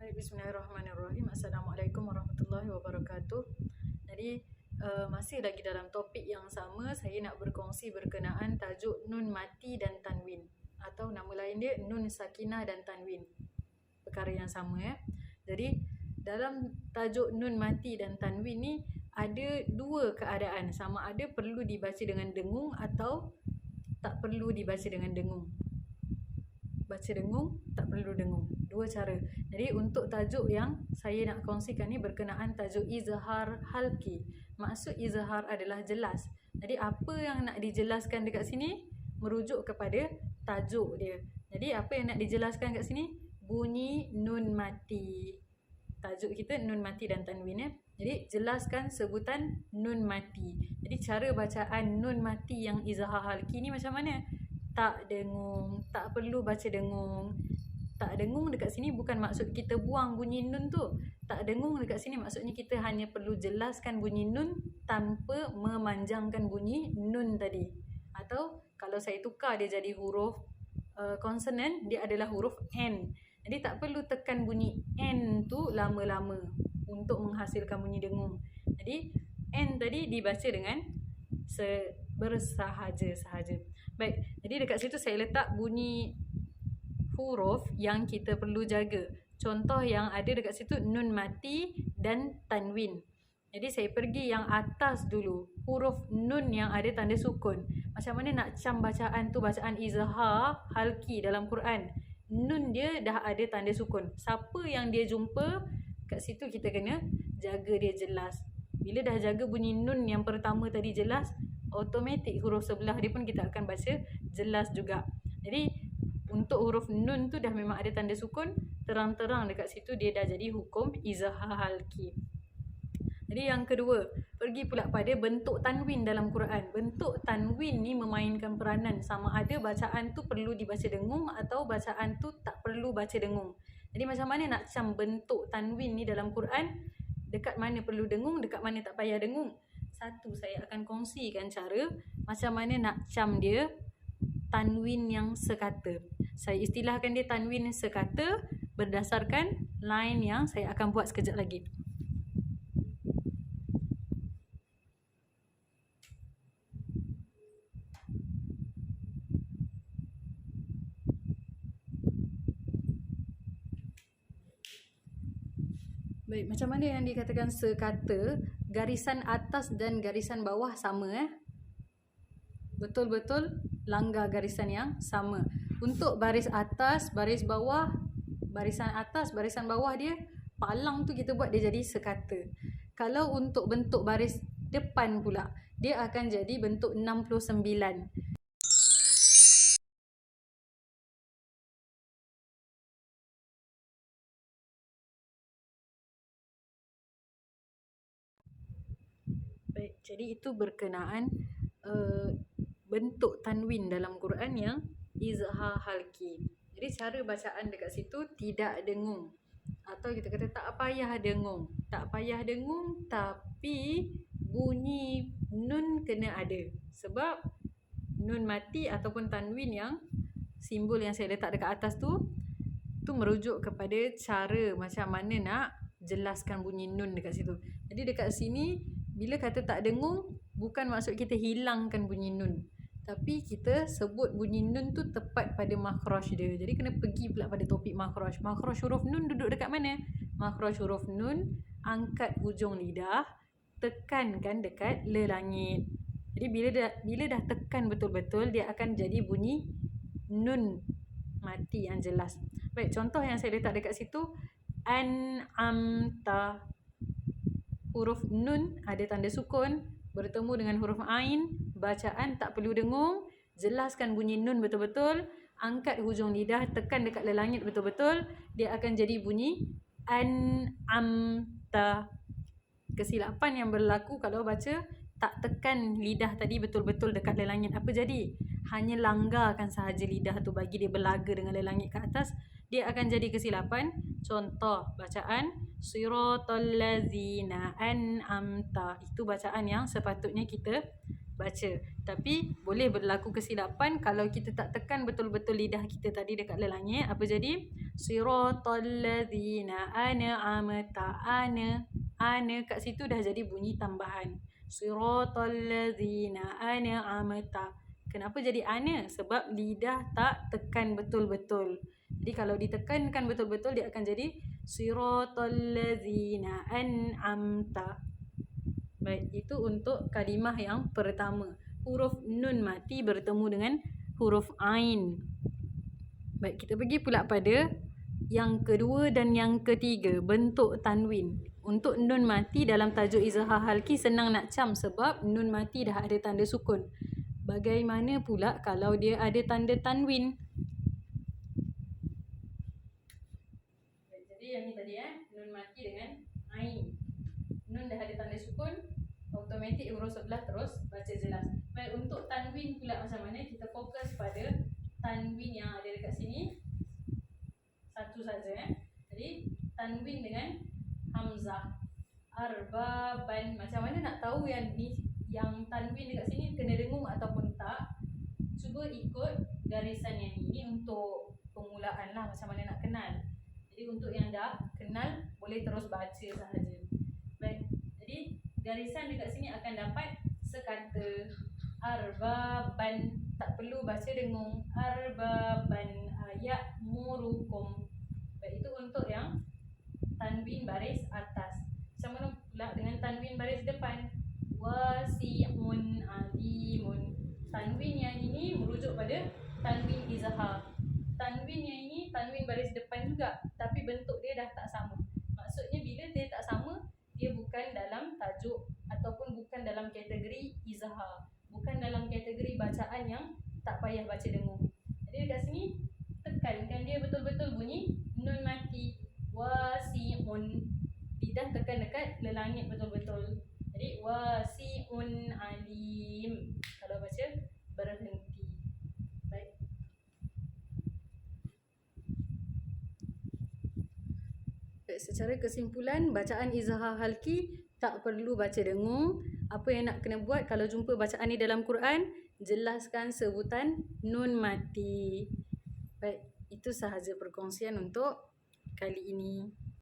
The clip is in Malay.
Baik, bismillahirrahmanirrahim. Assalamualaikum warahmatullahi wabarakatuh. Jadi masih lagi dalam topik yang sama, saya nak berkongsi berkenaan tajuk nun mati dan tanwin, atau nama lain dia nun sakinah dan tanwin. Perkara yang sama ya. Jadi dalam tajuk nun mati dan tanwin ni ada dua keadaan, sama ada perlu dibaca dengan dengung atau tak perlu dibaca dengan dengung. Baca dengung, tak perlu dengung. Dua cara. Jadi untuk tajuk yang saya nak kongsikan ni berkenaan tajuk izhar halki. Maksud izhar adalah jelas. Jadi apa yang nak dijelaskan dekat sini merujuk kepada tajuk dia. Jadi apa yang nak dijelaskan kat sini? Bunyi nun mati. Tajuk kita nun mati dan tanwin ya. Jadi jelaskan sebutan nun mati. Jadi cara bacaan nun mati yang izhar halki ni macam mana? Tak dengung, tak perlu baca dengung. Tak dengung dekat sini bukan maksud kita buang bunyi nun tu. Tak dengung dekat sini maksudnya kita hanya perlu jelaskan bunyi nun tanpa memanjangkan bunyi nun tadi. Atau kalau saya tukar dia jadi huruf konsonan, dia adalah huruf N. Jadi tak perlu tekan bunyi N tu lama-lama untuk menghasilkan bunyi dengung. Jadi N tadi dibaca dengan bersahaja-sahaja. Baik, jadi dekat situ saya letak bunyi huruf yang kita perlu jaga. Contoh yang ada dekat situ nun mati dan tanwin. Jadi saya pergi yang atas dulu, huruf nun yang ada tanda sukun. Macam mana nak cam bacaan tu, bacaan izhar halki dalam Quran. Nun dia dah ada tanda sukun. Siapa yang dia jumpa kat situ kita kena jaga dia jelas. Bila dah jaga bunyi nun yang pertama tadi jelas, automatik huruf sebelah dia pun kita akan baca jelas juga. Jadi untuk huruf nun tu dah memang ada tanda sukun, terang-terang dekat situ dia dah jadi hukum izhar halki. Jadi yang kedua, pergi pula pada bentuk tanwin dalam Quran. Bentuk tanwin ni memainkan peranan, sama ada bacaan tu perlu dibaca dengung atau bacaan tu tak perlu baca dengung. Jadi macam mana nak cam bentuk tanwin ni dalam Quran? Dekat mana perlu dengung, dekat mana tak payah dengung. Satu, saya akan kongsikan cara macam mana nak cam dia tanwin yang sekata. Saya istilahkan dia tanwin sekata berdasarkan line yang saya akan buat sekejap lagi. Baik, macam mana yang dikatakan sekata? Garisan atas dan garisan bawah sama betul-betul langgar garisan yang sama. Untuk baris atas, baris bawah, barisan atas, barisan bawah dia palang tu kita buat dia jadi sekata. Kalau untuk bentuk baris depan pula, dia akan jadi bentuk 69. Baik, jadi itu berkenaan bentuk tanwin dalam Quran yang izhar halki. Jadi cara bacaan dekat situ tidak dengung, atau kita kata tak payah dengung. Tak payah dengung tapi bunyi nun kena ada. Sebab nun mati ataupun tanwin yang simbol yang saya letak dekat atas tu merujuk kepada cara macam mana nak jelaskan bunyi nun dekat situ. Jadi dekat sini bila kata tak dengung, bukan maksud kita hilangkan bunyi nun, tapi kita sebut bunyi nun tu tepat pada makhraj dia. Jadi kena pergi pula pada topik makhraj. Makhraj huruf nun duduk dekat mana? Makhraj huruf nun, angkat hujung lidah, tekankan dekat lelangit. Jadi bila dah tekan betul-betul, dia akan jadi bunyi nun mati yang jelas. Baik, contoh yang saya letak dekat situ, an'amta. Huruf nun ada tanda sukun, bertemu dengan huruf ain, bacaan tak perlu dengung, jelaskan bunyi nun betul-betul, angkat hujung lidah, tekan dekat lelangit betul-betul, dia akan jadi bunyi an'amta. Kesilapan yang berlaku kalau baca tak tekan lidah tadi betul-betul dekat lelangit, apa jadi? Hanya langgarkan sahaja lidah tu, bagi dia berlaga dengan lelangit ke atas, dia akan jadi kesilapan. Contoh bacaan siratal ladzina an'amta, itu bacaan yang sepatutnya kita baca. Tapi boleh berlaku kesilapan kalau kita tak tekan betul-betul lidah kita tadi dekat lelangit, apa jadi? Siratal ladzina an'amta. Ana kat situ dah jadi bunyi tambahan. Siratal ladzina an'amta. Kenapa jadi ana? Sebab lidah tak tekan betul-betul. Jadi kalau ditekankan betul-betul dia akan jadi siratal ladzina an'amta. Baik, itu untuk kalimah yang pertama. Huruf nun mati bertemu dengan huruf ain. Baik, kita pergi pula pada yang kedua dan yang ketiga, bentuk tanwin. Untuk nun mati dalam tajuk izhar halki senang nak cam sebab nun mati dah ada tanda sukun. Bagaimana pula kalau dia ada tanda tanwin? Jadi yang ni tadi nun mati dengan ain. Nun dah ada tanda sukun, automatik huruf sebelah terus baca jelas. Baik, untuk tanwin pula macam mana? Kita fokus pada tanwin yang ada dekat sini. Satu saja. Jadi tanwin dengan hamzah. Arbaban. Macam mana nak tahu yang ni, yang tanwin dekat sini kena dengung ataupun tak? Cuba ikut garisan yang ni. Ini untuk permulaan lah, macam mana nak kenal. Jadi untuk yang dah kenal boleh terus baca sahaja. Baik. Jadi garisan dekat sini akan dapat sekata arbaban, tak perlu baca dengung. Arbaban ya'murukum. Baik, itu untuk yang tanwin baris atas. Macam mana pula dengan tanwin baris depan? Wasi'un alimun. Tanwin yang ini merujuk pada tanwin izhar. Tanwin yang ini tanwin baris depan juga, tapi bentuk dia dah tak sama. Maksudnya bila dia tak sama, dia bukan dalam tajuk ataupun bukan dalam kategori izhar, bukan dalam kategori bacaan yang tak payah baca dengung. Jadi dekat sini tekankan dia betul-betul bunyi nun mati. Wasi'un, lidah tekan dekat lelangit betul-betul. Jadi wasi'un alim. Kalau baca berhenti. Baik. Secara kesimpulan, bacaan izhar halki tak perlu baca dengung. Apa yang nak kena buat kalau jumpa bacaan ni dalam Quran, jelaskan sebutan nun mati. Baik, itu sahaja perkongsian untuk kali ini.